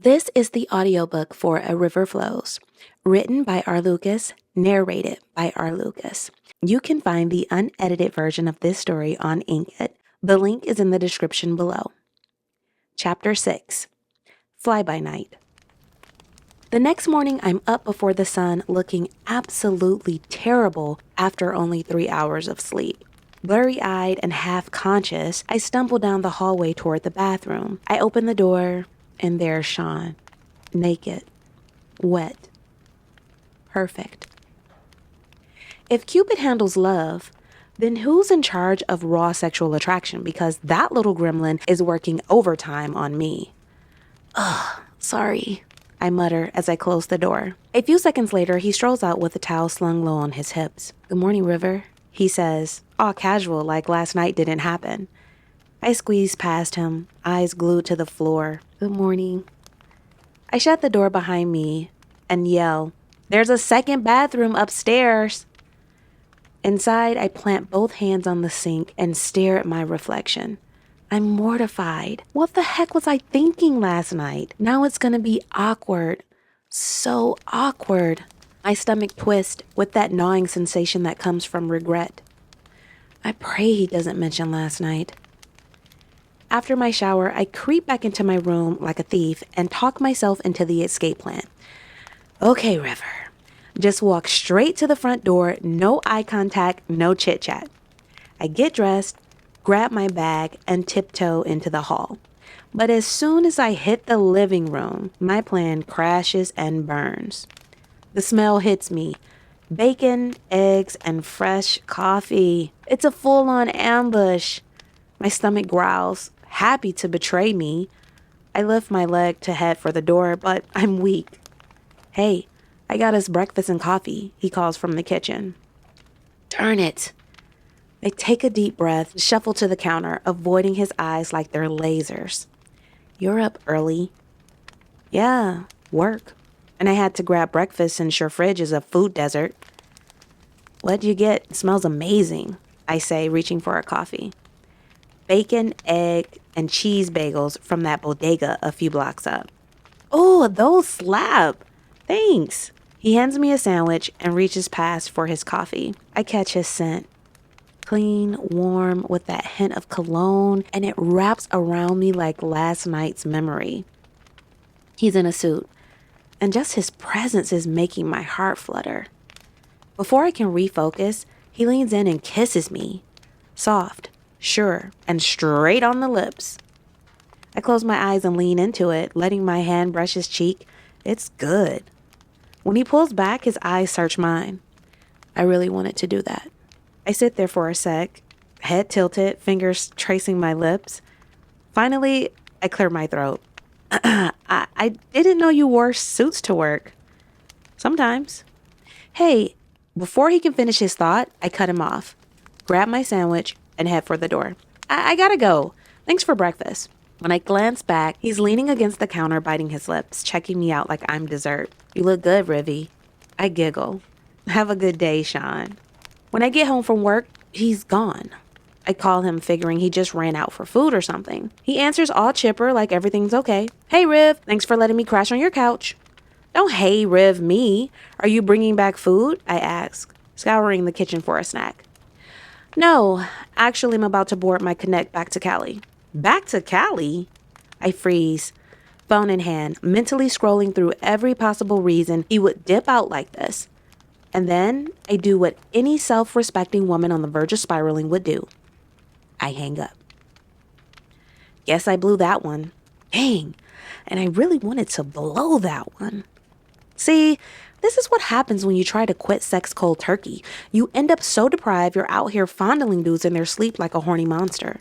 This is the audiobook for A River Flows, written by R. Lucas, narrated by R. Lucas. You can find the unedited version of this story on Inkitt. The link is in the description below. Chapter 6, Fly by Night. The next morning, I'm up before the sun, looking absolutely terrible after only 3 hours of sleep. Blurry-eyed and half-conscious, I stumble down the hallway toward the bathroom. I open the door, and there's Sean, naked, wet, perfect. If Cupid handles love, then who's in charge of raw sexual attraction? Because that little gremlin is working overtime on me. Ugh, sorry, I mutter as I close the door. A few seconds later, he strolls out with a towel slung low on his hips. "Good morning, River," he says, all casual like last night didn't happen. I squeeze past him, eyes glued to the floor. "Good morning." I shut the door behind me and yell, "There's a second bathroom upstairs." Inside, I plant both hands on the sink and stare at my reflection. I'm mortified. What the heck was I thinking last night? Now it's gonna be awkward. So awkward. My stomach twists with that gnawing sensation that comes from regret. I pray he doesn't mention last night. After my shower, I creep back into my room like a thief and talk myself into the escape plan. Okay, River. Just walk straight to the front door, no eye contact, no chit-chat. I get dressed, grab my bag, and tiptoe into the hall. But as soon as I hit the living room, my plan crashes and burns. The smell hits me. Bacon, eggs, and fresh coffee. It's a full-on ambush. My stomach growls, happy to betray me. I lift my leg to head for the door, but I'm weak. "Hey, I got us breakfast and coffee," he calls from the kitchen. Darn it. I take a deep breath, shuffle to the counter, avoiding his eyes like they're lasers. "You're up early." "Yeah, work. And I had to grab breakfast since your fridge is a food desert." "What'd you get? It smells amazing," I say, reaching for a coffee. "Bacon, egg, and cheese bagels from that bodega a few blocks up." "Oh, those slap. Thanks." He hands me a sandwich and reaches past for his coffee. I catch his scent. Clean, warm, with that hint of cologne, and it wraps around me like last night's memory. He's in a suit, and just his presence is making my heart flutter. Before I can refocus, he leans in and kisses me. Soft, sure, and straight on the lips. I close my eyes and lean into it, letting my hand brush his cheek. It's good. When he pulls back, his eyes search mine. I really wanted to do that. I sit there for a sec, head tilted, fingers tracing my lips. Finally, I clear my throat. I didn't know you wore suits to work. Sometimes. Hey, before he can finish his thought, I cut him off, grab my sandwich, and head for the door. I gotta go. Thanks for breakfast. When I glance back, he's leaning against the counter, biting his lips, checking me out like I'm dessert. "You look good, Rivy." I giggle. "Have a good day, Sean." When I get home from work, he's gone. I call him, figuring he just ran out for food or something. He answers all chipper like everything's okay. "Hey, Riv, thanks for letting me crash on your couch." "Don't hey, Riv, me. Are you bringing back food?" I ask, scouring the kitchen for a snack. "No, actually, I'm about to board my Connect back to Cali." "Back to Cali?" I freeze, phone in hand, mentally scrolling through every possible reason he would dip out like this. And then I do what any self-respecting woman on the verge of spiraling would do. I hang up. Guess I blew that one. Dang, and I really wanted to blow that one. See, this is what happens when you try to quit sex cold turkey. You end up so deprived you're out here fondling dudes in their sleep like a horny monster.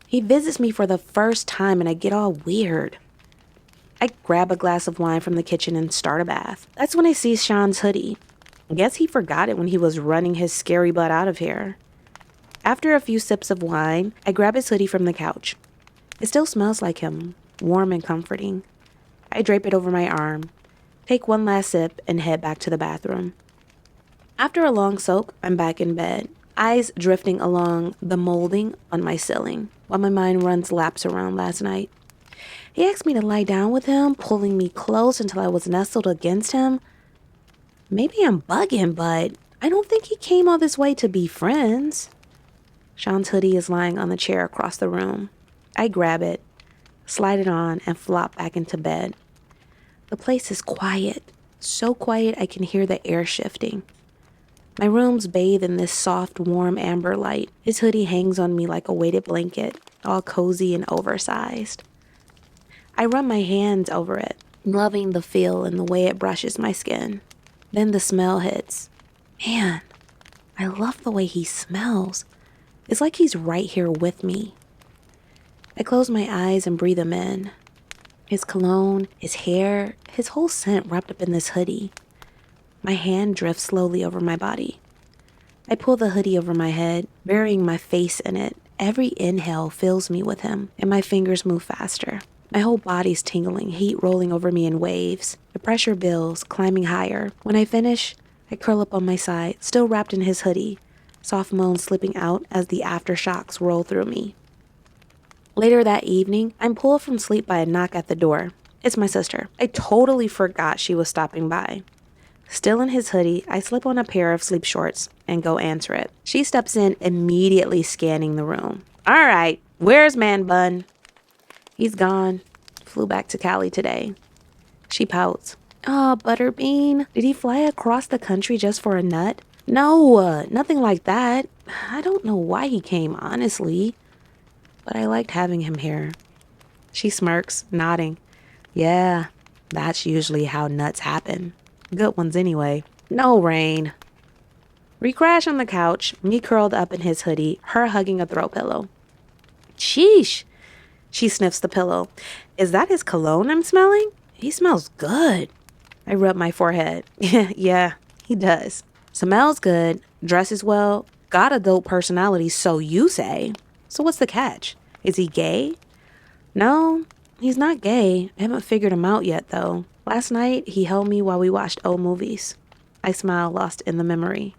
He visits me for the first time and I get all weird. I grab a glass of wine from the kitchen and start a bath. That's when I see Sean's hoodie. I guess he forgot it when he was running his scary butt out of here. After a few sips of wine, I grab his hoodie from the couch. It still smells like him, warm and comforting. I drape it over my arm, take one last sip, and head back to the bathroom. After a long soak, I'm back in bed, eyes drifting along the molding on my ceiling, while my mind runs laps around last night. He asked me to lie down with him, pulling me close until I was nestled against him. Maybe I'm bugging, but I don't think he came all this way to be friends. Sean's hoodie is lying on the chair across the room. I grab it, slide it on, and flop back into bed. The place is quiet, so quiet I can hear the air shifting. My room's bathed in this soft, warm amber light. His hoodie hangs on me like a weighted blanket, all cozy and oversized. I run my hands over it, loving the feel and the way it brushes my skin. Then the smell hits. Man, I love the way he smells. It's like he's right here with me. I close my eyes and breathe him in. His cologne, his hair, his whole scent wrapped up in this hoodie. My hand drifts slowly over my body. I pull the hoodie over my head, burying my face in it. Every inhale fills me with him, and my fingers move faster. My whole body's tingling, heat rolling over me in waves. The pressure builds, climbing higher. When I finish, I curl up on my side, still wrapped in his hoodie, soft moans slipping out as the aftershocks roll through me. Later that evening, I'm pulled from sleep by a knock at the door. It's my sister. I totally forgot she was stopping by. Still in his hoodie, I slip on a pair of sleep shorts and go answer it. She steps in, immediately scanning the room. All right, where's Man Bun? He's gone. Flew back to Cali today. She pouts. Oh, Butterbean, did he fly across the country just for a nut? No, nothing like that. I don't know why he came, honestly. But I liked having him here. She smirks, nodding. Yeah, that's usually how nuts happen. Good ones anyway. No rain. We crash on the couch, me curled up in his hoodie, her hugging a throw pillow. Sheesh. She sniffs the pillow. Is that his cologne I'm smelling? He smells good. I rub my forehead. Yeah, he does. Smells good, dresses well, got a dope personality, so you say. So what's the catch? Is he gay? No, he's not gay. I haven't figured him out yet, though. Last night, he held me while we watched old movies. I smile, lost in the memory.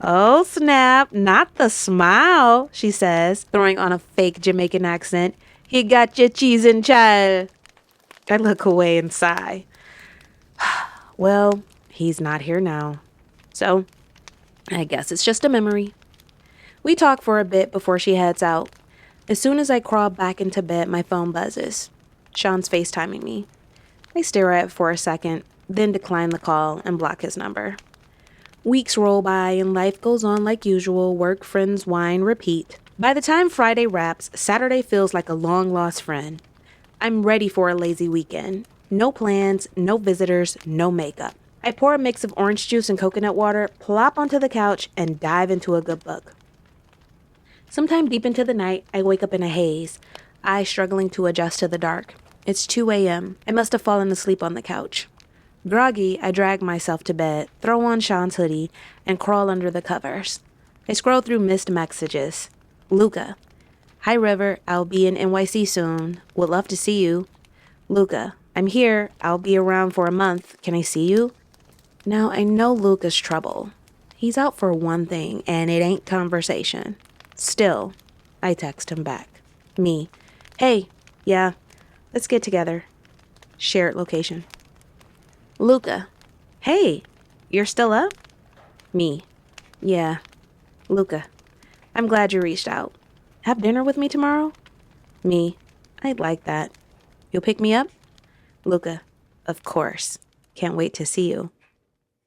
Oh, snap, not the smile, she says, throwing on a fake Jamaican accent. He got your cheese and child. I look away and sigh. Well, he's not here now. So, I guess it's just a memory. We talk for a bit before she heads out. As soon as I crawl back into bed, my phone buzzes. Sean's FaceTiming me. I stare at it for a second, then decline the call and block his number. Weeks roll by and life goes on like usual. Work, friends, wine, repeat. By the time Friday wraps, Saturday feels like a long-lost friend. I'm ready for a lazy weekend. No plans, no visitors, no makeup. I pour a mix of orange juice and coconut water, plop onto the couch, and dive into a good book. Sometime deep into the night, I wake up in a haze, eyes struggling to adjust to the dark. It's 2 a.m. I must have fallen asleep on the couch. Groggy, I drag myself to bed, throw on Sean's hoodie, and crawl under the covers. I scroll through missed messages. Luca. Hi, River. I'll be in NYC soon. Would love to see you. Luca. I'm here. I'll be around for a month. Can I see you? Now, I know Luca's trouble. He's out for one thing, and it ain't conversation. Still, I text him back. Me. Hey, yeah, let's get together. Shared location. Luca. Hey, you're still up? Me. Yeah. Luca. I'm glad you reached out. Have dinner with me tomorrow? Me. I'd like that. You'll pick me up? Luca. Of course. Can't wait to see you.